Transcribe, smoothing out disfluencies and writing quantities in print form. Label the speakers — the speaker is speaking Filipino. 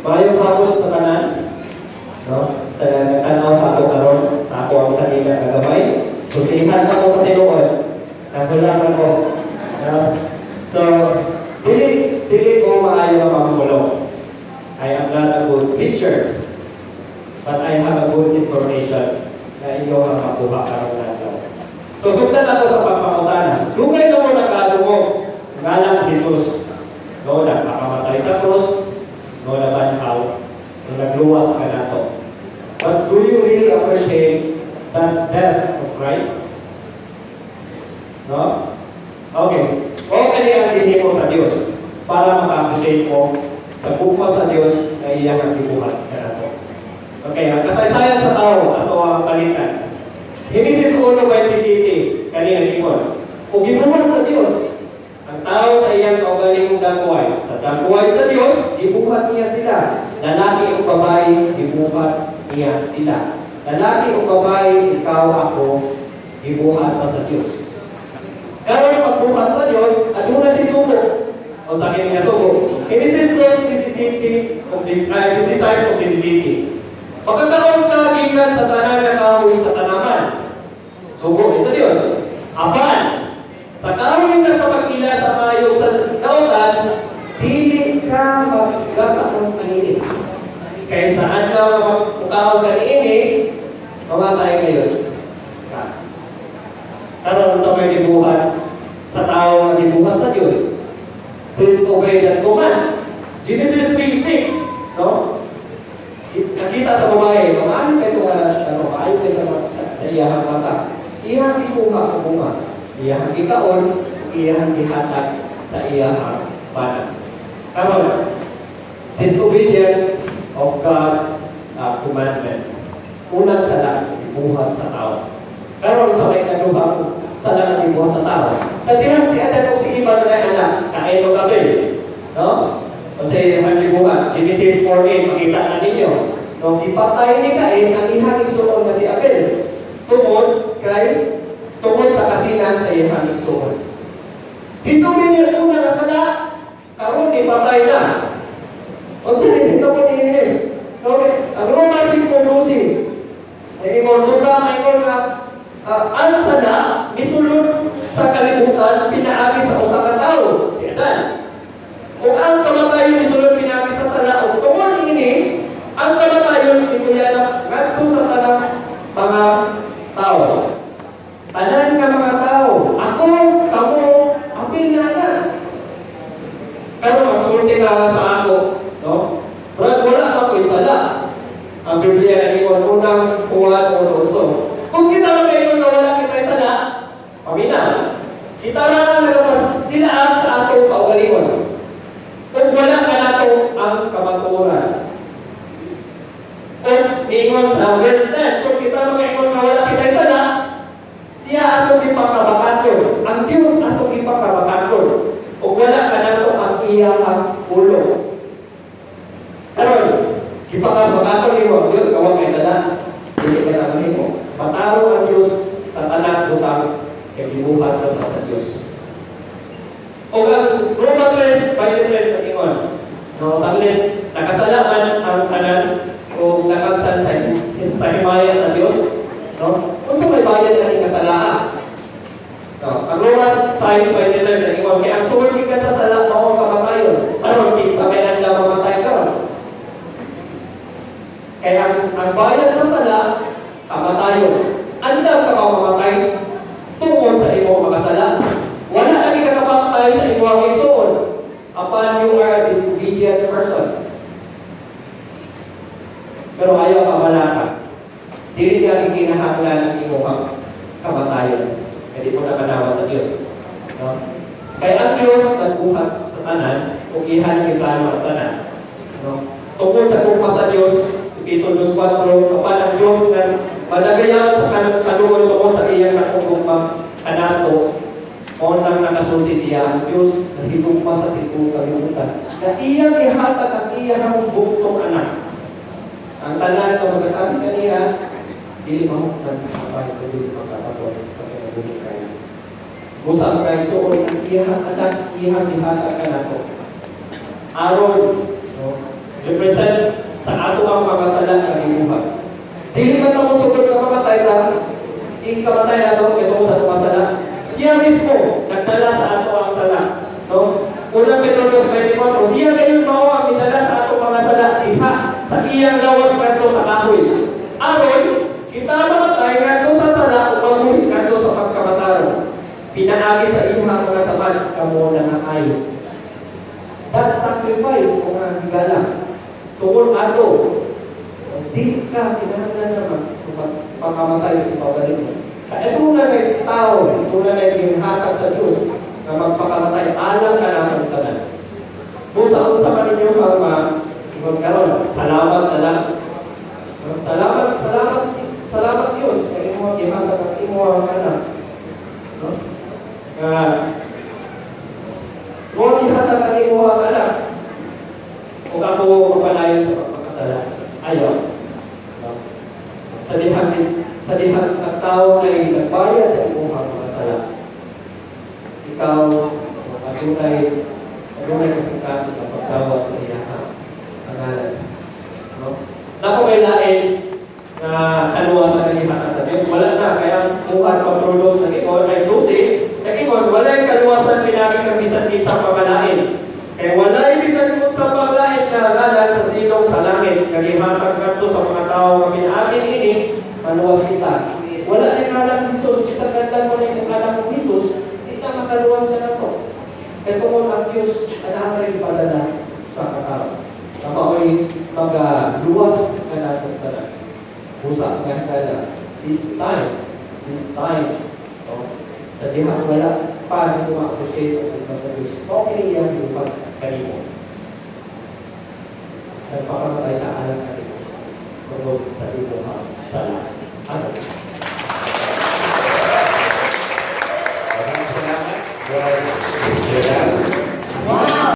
Speaker 1: Mayong hapon sa tanan, no? Sa nagtanaw sa ato karon, sa ako ang sarili nga gamay. Sultihan ako sa tinuod. Nagulang ako. So, dili ko maayo nga mamulong. I am not a good teacher, but I have a good information na inyo ang makuha karon nato. So, sugdan ako sa pagpamutana. Dugay na mo nagkadungog, ngalang Jesus. No, nagpakamatay sa krus, no, nabanhaw, no, nagluwas ka na to. But do you really appreciate that death of Christ? No? Okay. Okay ang dinhi mo sa Diyos para maka-appreciate mo sa bukas sa Diyos na iyang nagibuhat ka na to. Okay, ang kasaysayan sa tao, ato ang palitan. Genesis 1:27, kanina ikon. Kung gibuhat sa Diyos, ang tao sa iyang kaugalingong dagway. Sa dagway sa Diyos, gibuhat niya sila. Lalaki o babae, gibuhat niya sila. Lalaki o babae, ikaw, ako, gibuhat pa sa Diyos. Karon pagbuhat sa Diyos, aduna si sugo. O sa akin niya sugo. Genesis 2:17 of this size of this city. Pagkakaroon ka gikan sa tanan nga kahoy sa tanaman. Sugo sa Diyos. Apan, sa kahoy na sa pagila sa mayo sa kautan, dili ka magkakaroon ng init. Kaya saan ka magkakaroon ka ng init, mamatay kayo. Karon sa may gibuhat sa tao nga gibuhat sa Diyos, disobey that command. Genesis 3:6, no? Nakita sa babae, ano kayo ayaw kayo sa iyahang mata. Iyahang ikuha o bunga. Iyahang ikaon, iyahang ihatag sa iyahang bana. Karon, disobedient of God's commandment. Unang sala, gibuhat sa tao. Karon sa may kaduhang sala ng gibuhat sa tao. Sa dihan si Adan o si Eva na anak, kain o Abel. No? Kasi ang gibuhat, Genesis 4:8, makita na ninyo. Nung ipatay ni Cain, ang ihang igsuon na si Abel. Tungod sa kasinan sa ihang igsuon. Disobedient una na sala, karon ipatay na. O sila, ito po niilin. Okay, ang Roma 5:12. Naging sa mayroon nga, ang sala, misulod sa kalibutan, pinaagi sa usa ka tawo, si Adan. Kung ang kamatayon misulod pinaagi sa sala, o tungod ini, ang kamatayon ikuyanap ngadto sa tanang mga tao. Tanan ka mga tao, ako, kamo, apil na. Pero magsulti ka sa ako, no? Brad, wala pa ko'y sala. Ang Biblia na iwan unang Juan 1:11. Kung kita lang ngayon na wala kita'y sala, paminaw. Kita lang nagpas sinaag sa atong kaugalingon. Kung wala ka nato ang kamatuoran. Kung ingon sa verse 10, kung kita lang ngayon na wala kita'y sala, siya atong ipakabakaton. Ang Diyos atong ipakabakaton. Kung wala ka nato ang iyang ulo. Karon, ipakabakaton mo ang Diyos, kawag kay sala. Hindi ka naman mo. Mataro ang Diyos sa tanan butang kay gibuhat lang sa Diyos. O ang Roma 3:23 na ingon, no, saglit, nakasalaman ang tanan o nakagsan sa himaya sa Diyos, no? Kung sa may bayan natin kasalaan. No, ang Roma 6:23 na ingon, kaya ang sumulgi ka sa sala, mao kamatayon. Karon sa may nang mamatay karon. Kaya ang bayad sa sala, kamatayon. Andam ka mamatay tungod sa imong makasala. Wala lagi ka kapatay sa imong igsoon upon you are a disobedient person. Pero ayaw ka malaka. Dili ka kinahanglan ng imong kamatayon. Hindi mo na manawat sa Diyos. No? Kaya ang Diyos nagbuhat sa tanan, kung ihan yung plano ang tanan. No? Tungkol sa kumpa sa Diyos, Episode 2:4, kapan ang Diyos na madagayan sa kanungon tungkol sa iyang nakugumpa kanato, o nang nakasulti siya ang Diyos na higugma sa tipong kalimutan. Na iyang ihatag ang iyang buktong anak. Ang tanan na magkasabi kaniya, dili mahukman ang bahay ko dili magkatapon pag nabuli kayo. Gusa ang kaigsoon ang iyang anak, iyang ihatag kanato. Aron, no? represent sa ato ang mga sala nga gibuhat. Dili man mo sugod nga mamatay ta, ikamatay na to ito sa ato mga sala. Siya mismo nagdala sa ato ang sala, no? Unang Pedro 2:24, siya gayon mao ang midala sa ato mga sala diha sa iyang gawas kadto sa kahoy. Aron kita mamatay kadto sa sala ug mabuhi kadto sa pagkamataron. Pinaagi sa iyong mga samad kamo na ay. That sacrifice o nga higala tungkol ato di ka kinahanglan naman pagkamatay sa ipabalik mo. Kaya ito na may tao, ito na may ginhatag sa Diyos na magpakamatay, alam ka naman tanan. Kung sa man ninyo magkaroon, salamat na lang. Salamat Diyos. Kaya mo ginhatag at imo ang anak. Kung ginhatag at imo ang anak, kung ako magpalayon sa pagpakasala, ayaw. Sa dihan ang tao ay nagbayad sa iyong mga sala. Ikaw, adunay kasing-kasing na pagtawad sa iyong pangalan. Naku may lain na kaluwasan ng ihata sa Diyos. Wala na, kaya buhat pagtuldos na ikaw ay dusi. Nag-ikon, wala yung kaluwasan pinagin kang bisan sa pamalain. Kaya wala yung bisan sa pamalain na ngalan sa silong sa langit. Nagihatag ka to sa mga tao na pinagin ini, maluwas kita. Wala na yung ngalan ng Jesus. Isang ganda mo na yung ngalan ng Jesus, hindi na makaluwas na na to. Ito mo ang Diyos, anak rin padala sa katao. Na mao'y mag-luwas na natin tanan. Usa nga kala, this time, sa dihan wala pa rin ma-appreciate at sa Diyos. Okay yan yung pagkanimo. Nagpakamatay sa alam kanimo. Kung sa ito ha, sa lahat.